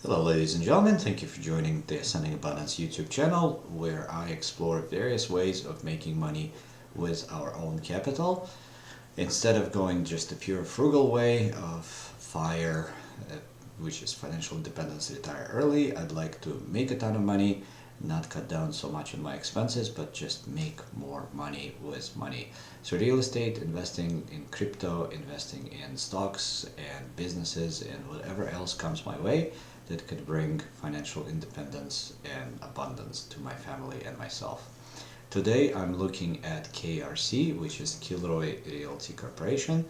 Hello ladies and gentlemen, thank you for joining the Ascending Abundance YouTube channel, where I explore various ways of making money with our own capital. Instead of going just the pure frugal way of FIRE, which is financial independence, retire early, I'd like to make a ton of money, not cut down so much on my expenses, but just make more money with money. So real estate, investing in crypto, investing in stocks and businesses and whatever else comes my way that could bring financial independence and abundance to my family and myself. Today I'm looking at KRC, which is Kilroy Realty Corporation.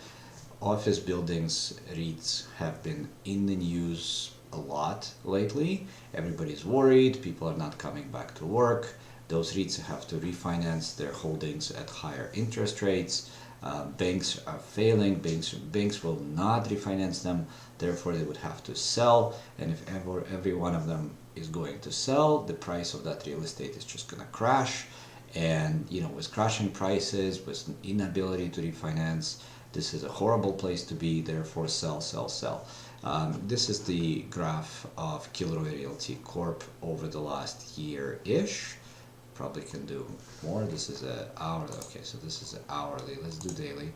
Office buildings, REITs, have been in the news a lot lately. Everybody's worried, people are not coming back to work. Those REITs have to refinance their holdings at higher interest rates. Banks are failing, banks will not refinance them, therefore they would have to sell, and if every one of them is going to sell, the price of that real estate is just going to crash. And with crashing prices, with inability to refinance, this is a horrible place to be, therefore sell, sell, sell. This is the graph of Kilroy Realty Corp over the last year-ish. Probably can do more. This is an hourly. Okay, so this is an hourly. Let's do daily.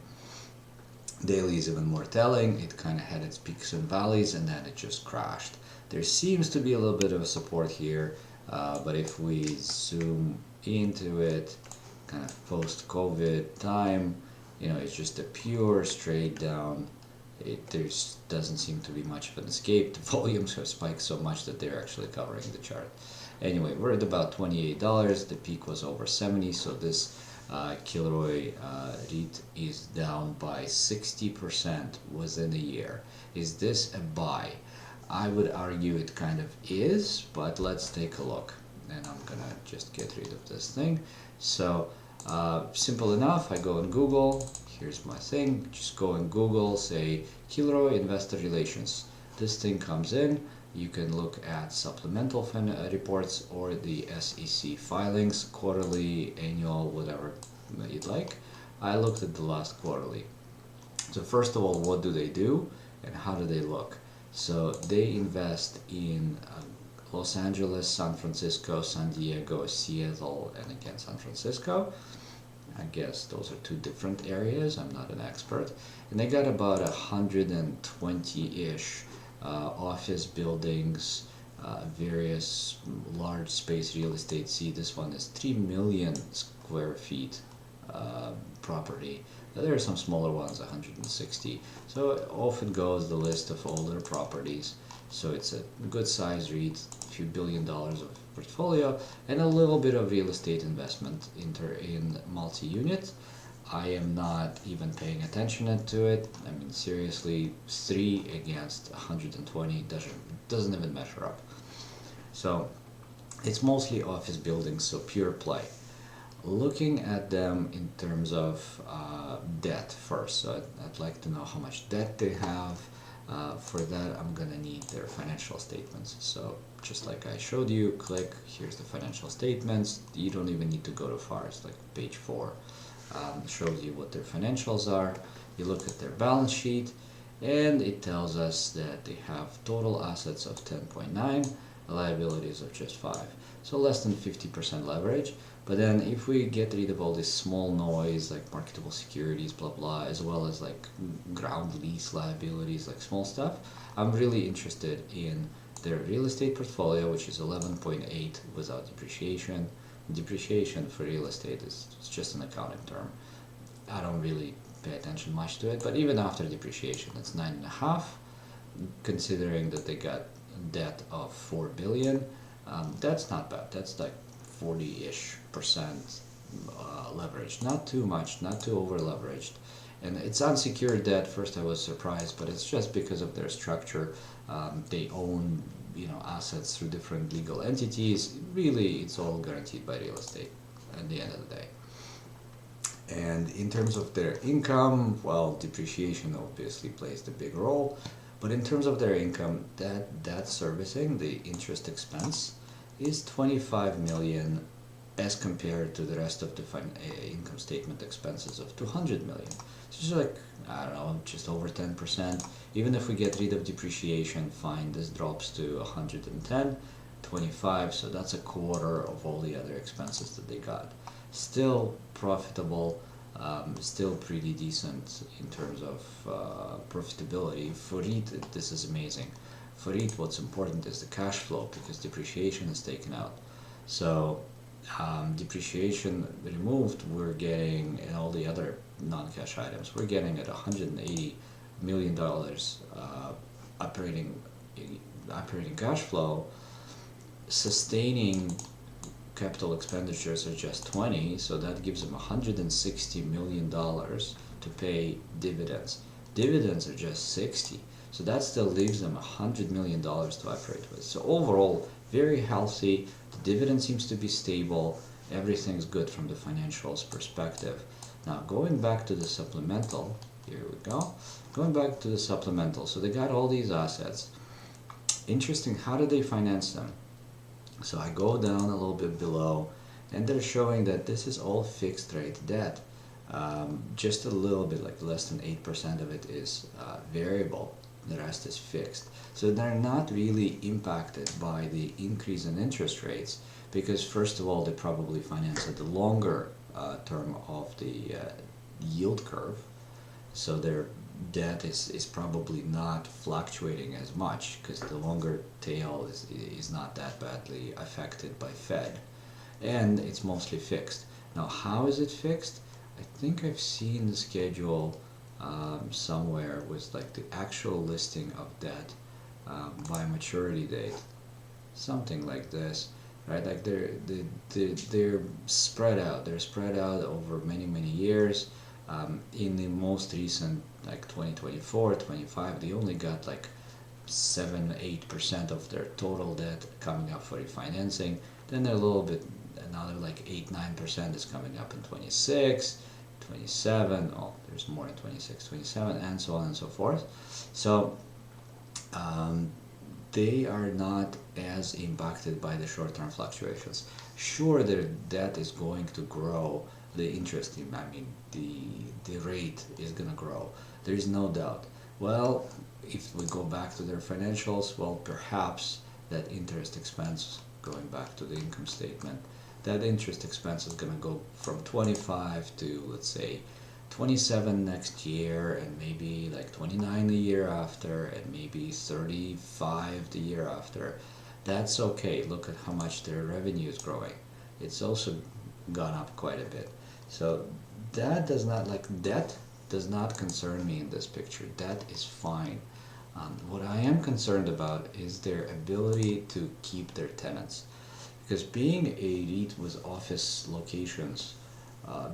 Daily is even more telling. It kind of had its peaks and valleys, and then it just crashed. There seems to be a little bit of a support here, but if we zoom into it, kind of post-COVID time, it's just a pure straight down. There doesn't seem to be much of an escape. The volumes have spiked so much that they're actually covering the chart. Anyway, we're at about $28. The peak was over 70, so this Kilroy REIT is down by 60% within a year. Is this a buy? I would argue it kind of is, but let's take a look. And I'm gonna just get rid of this thing. So simple enough, I go on Google. Here's my thing. Just go on Google, say Kilroy Investor Relations. This thing comes in. You can look at supplemental reports or the SEC filings, quarterly, annual, whatever you'd like. I looked at the last quarterly. So first of all, what do they do and how do they look? So they invest in Los Angeles, San Francisco, San Diego, Seattle, and again San Francisco. I guess those are two different areas. I'm not an expert. And they got about 120-ish office buildings, various large space real estate. See, this one is 3 million square feet property. There are some smaller ones, 160. So it often goes the list of older properties. So it's a good size REIT, a few $1 billion of portfolio, and a little bit of real estate investment in multi-unit. I am not even paying attention to it. I mean, seriously, 3 against 120 doesn't even measure up. So it's mostly office buildings, so pure play. Looking at them in terms of debt first, so I'd like to know how much debt they have. For that, I'm gonna need their financial statements. So just like I showed you, click, here's the financial statements. You don't even need to go too far, it's like page 4. Shows you what their financials are. You look at their balance sheet, and it tells us that they have total assets of 10.9, liabilities of just 5. So less than 50% leverage. But then if we get rid of all this small noise like marketable securities, blah blah, as well as like ground lease liabilities, like small stuff, I'm really interested in their real estate portfolio, which is 11.8 without depreciation. Depreciation for real estate is just an accounting term. I don't really pay attention much to it, but even after depreciation, it's 9.5. Considering that they got debt of $4 billion, that's not bad. That's like 40-ish% leverage. Not too much, not too over leveraged. And it's unsecured debt. First I was surprised, but it's just because of their structure. They own assets through different legal entities. Really, it's all guaranteed by real estate at the end of the day. And in terms of their income, well, depreciation obviously plays the big role. But in terms of their income, that servicing, the interest expense, is 25 million as compared to the rest of the income statement expenses of 200 million. Just like, I don't know, just over 10%. Even if we get rid of depreciation, fine, this drops to 110, 25, so that's a quarter of all the other expenses that they got. Still profitable, still pretty decent in terms of profitability. For REIT, this is amazing. For REIT, what's important is the cash flow because depreciation is taken out. So depreciation removed, we're getting, and all the other non-cash items, we're getting at $180 million operating cash flow. Sustaining capital expenditures are just 20, so that gives them $160 million to pay dividends. Dividends are just 60, so that still leaves them $100 million to operate with. So overall, very healthy. The dividend seems to be stable. Everything's good from the financials perspective. Now going back to the supplemental, here we go. Going back to the supplemental, so they got all these assets. Interesting, how do they finance them? So I go down a little bit below, and they're showing that this is all fixed rate debt. Just a little bit, like less than 8% of it is variable. The rest is fixed. So they're not really impacted by the increase in interest rates because, first of all, they probably finance at the longer term of the yield curve. So their debt is probably not fluctuating as much because the longer tail is not that badly affected by Fed, and it's mostly fixed. Now, how is it fixed? I think I've seen the schedule somewhere with like the actual listing of debt by maturity date, something like this, right? Like they're spread out. They're spread out over many years. In the most recent, like 2024, 25, they only got like 7-8% of their total debt coming up for refinancing. Then they're a little bit, another like 8-9% is coming up in 26, 27. Oh, there's more in 26, 27, and so on and so forth. So they are not as impacted by the short-term fluctuations. Sure, their debt is going to grow. The interest, I mean, the rate is gonna grow. There is no doubt. Well, if we go back to their financials, well, perhaps that interest expense, going back to the income statement, that interest expense is gonna go from 25 to, let's say, 27 next year, and maybe like 29 the year after, and maybe 35 the year after. That's okay. Look at how much their revenue is growing. It's also gone up quite a bit. So that does not, like, debt does not concern me in this picture. Debt is fine. What I am concerned about is their ability to keep their tenants. Because being a REIT with office locations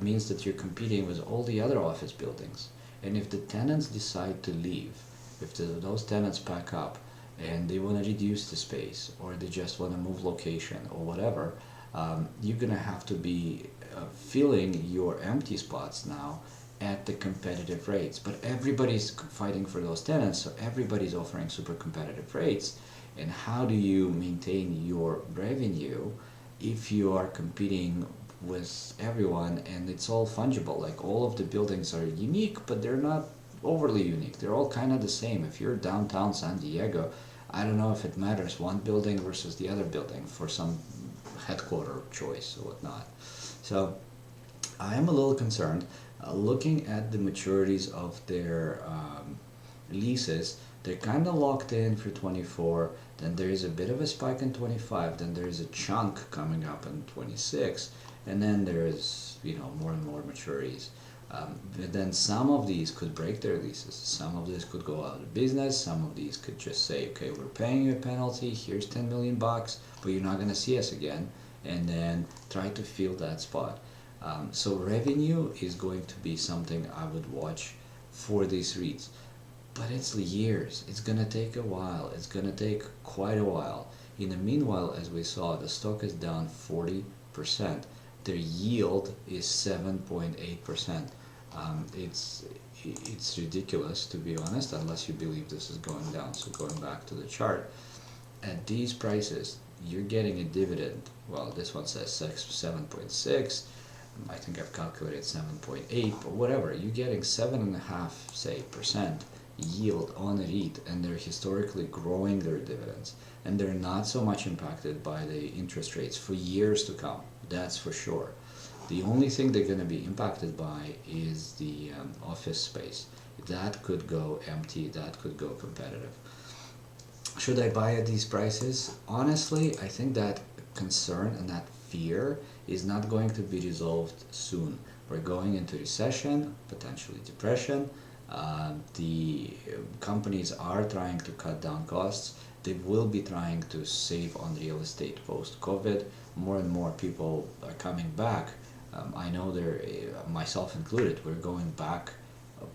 means that you're competing with all the other office buildings. And if the tenants decide to leave, if those tenants pack up and they want to reduce the space, or they just want to move location or whatever, you're going to have to be filling your empty spots now at the competitive rates. But everybody's fighting for those tenants, so everybody's offering super competitive rates. And how do you maintain your revenue if you are competing with everyone and it's all fungible? Like, all of the buildings are unique, but they're not overly unique. They're all kind of the same. If you're downtown San Diego, I don't know if it matters one building versus the other building for some headquarter choice or whatnot. So I am a little concerned. Looking at the maturities of their leases, they're kind of locked in for 24, then there is a bit of a spike in 25, then there is a chunk coming up in 26, and then there is, you know, more and more maturities. But then some of these could break their leases. Some of these could go out of business. Some of these could just say, okay, we're paying you a penalty, here's 10 million bucks, but you're not going to see us again, and then try to fill that spot. So revenue is going to be something I would watch for these REITs. But it's years. It's going to take a while. It's going to take quite a while. In the meanwhile, as we saw, the stock is down 40%. Their yield is 7.8%. It's ridiculous, to be honest, unless you believe this is going down. So going back to the chart, at these prices, you're getting a dividend. Well, this one says 7.6. I think I've calculated 7.8, but whatever, you're getting 7.5, say, percent yield on a REIT, and they're historically growing their dividends, and they're not so much impacted by the interest rates for years to come. That's for sure. The only thing they're going to be impacted by is the office space. That could go empty, that could go competitive. Should I buy at these prices? Honestly, I think that concern and that fear is not going to be resolved soon. We're going into recession, potentially depression. The companies are trying to cut down costs. They will be trying to save on real estate post-COVID. More and more people are coming back. I know they're, myself included, we're going back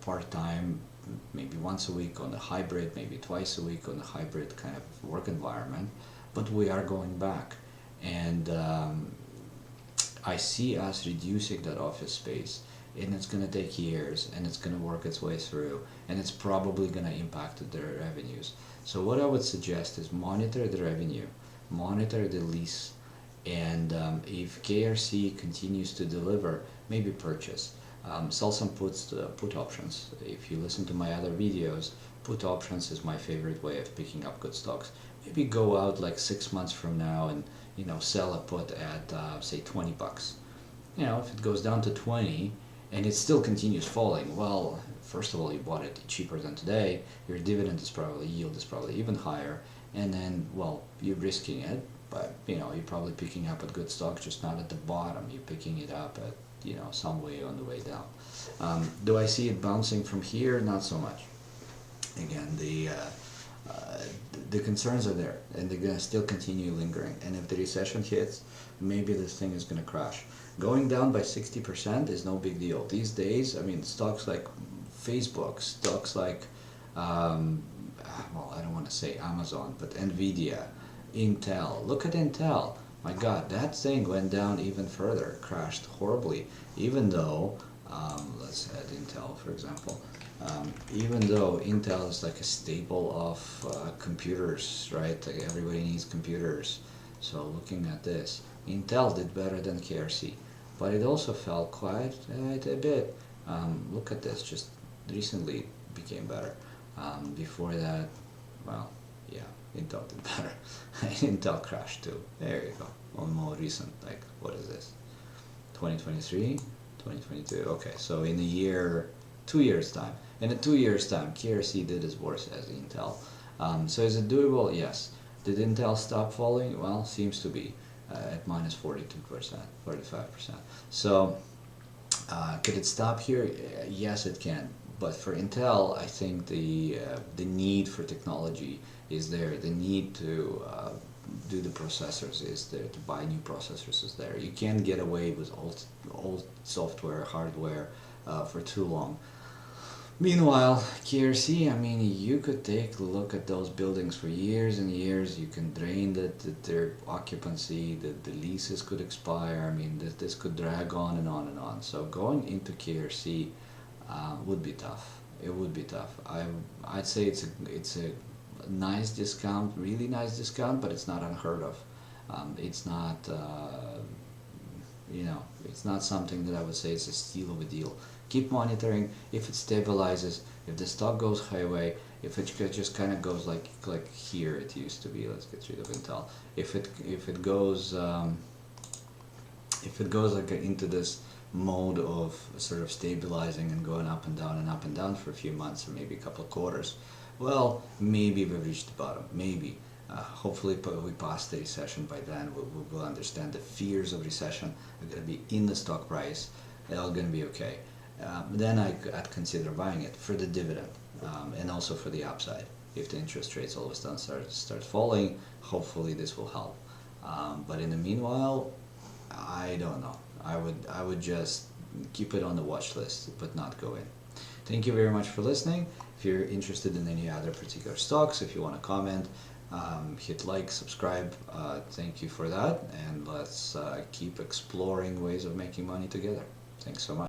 part-time, maybe once a week on a hybrid, maybe twice a week on a hybrid kind of work environment, but we are going back. And I see us reducing that office space, and it's going to take years, and it's going to work its way through, and it's probably going to impact their revenues. So what I would suggest is monitor the revenue, monitor the lease, and if KRC continues to deliver, maybe purchase. Sell some put options. If you listen to my other videos, put options is my favorite way of picking up good stocks. Maybe go out like 6 months from now and sell a put at say $20. If it goes down to 20 and it still continues falling, well, first of all, you bought it cheaper than today. Your dividend yield is probably even higher, and then, well, you're risking it, but you're probably picking up a good stock, just not at the bottom. You're picking it up at some way on the way down. Do I see it bouncing from here? Not so much. Again, the concerns are there, and they're going to still continue lingering. And if the recession hits, maybe this thing is going to crash. Going down by 60% is no big deal. These days, I mean, stocks like Facebook, stocks like, well, I don't want to say Amazon, but Nvidia, Intel. Look at Intel. My God, that thing went down even further, crashed horribly, even though, let's add Intel, for example. Even though Intel is like a staple of computers, right? Like everybody needs computers. So looking at this, Intel did better than KRC, but it also fell quite a bit. Look at this, just recently became better. Before that, well, yeah, Intel did better. Intel crashed too. There you go. On more recent, like, what is this? 2023, 2022. Okay, so in a year, 2 years time. In 2 years time, KRC did as worse as Intel. So is it doable? Yes. Did Intel stop falling? Well, seems to be at minus 42%, 45%. So could it stop here? Yes, it can. But for Intel, I think the need for technology is there. The need to do the processors is there, to buy new processors is there. You can't get away with old software, hardware for too long. Meanwhile, KRC, I mean, you could take a look at those buildings for years and years. You can drain their occupancy, the leases could expire. I mean, this could drag on and on and on. So going into KRC would be tough. It would be tough. I'd say it's a nice discount, really nice discount, but it's not unheard of. It's not, it's not something that I would say is a steal of a deal. Keep monitoring. If it stabilizes, if the stock goes highway, if it just kind of goes like here it used to be. Let's get rid of Intel. If it goes like into this mode of sort of stabilizing and going up and down for a few months or maybe a couple of quarters, well, maybe we've reached the bottom. Maybe. Hopefully we pass the recession by then. We'll understand the fears of recession are going to be in the stock price. It's all going to be okay. Then I'd consider buying it for the dividend and also for the upside. If the interest rates all of a sudden start falling, hopefully this will help. But in the meanwhile, I don't know. I would just keep it on the watch list, but not go in. Thank you very much for listening. If you're interested in any other particular stocks, if you want to comment, hit like, subscribe. Thank you for that, and let's keep exploring ways of making money together. Thanks so much.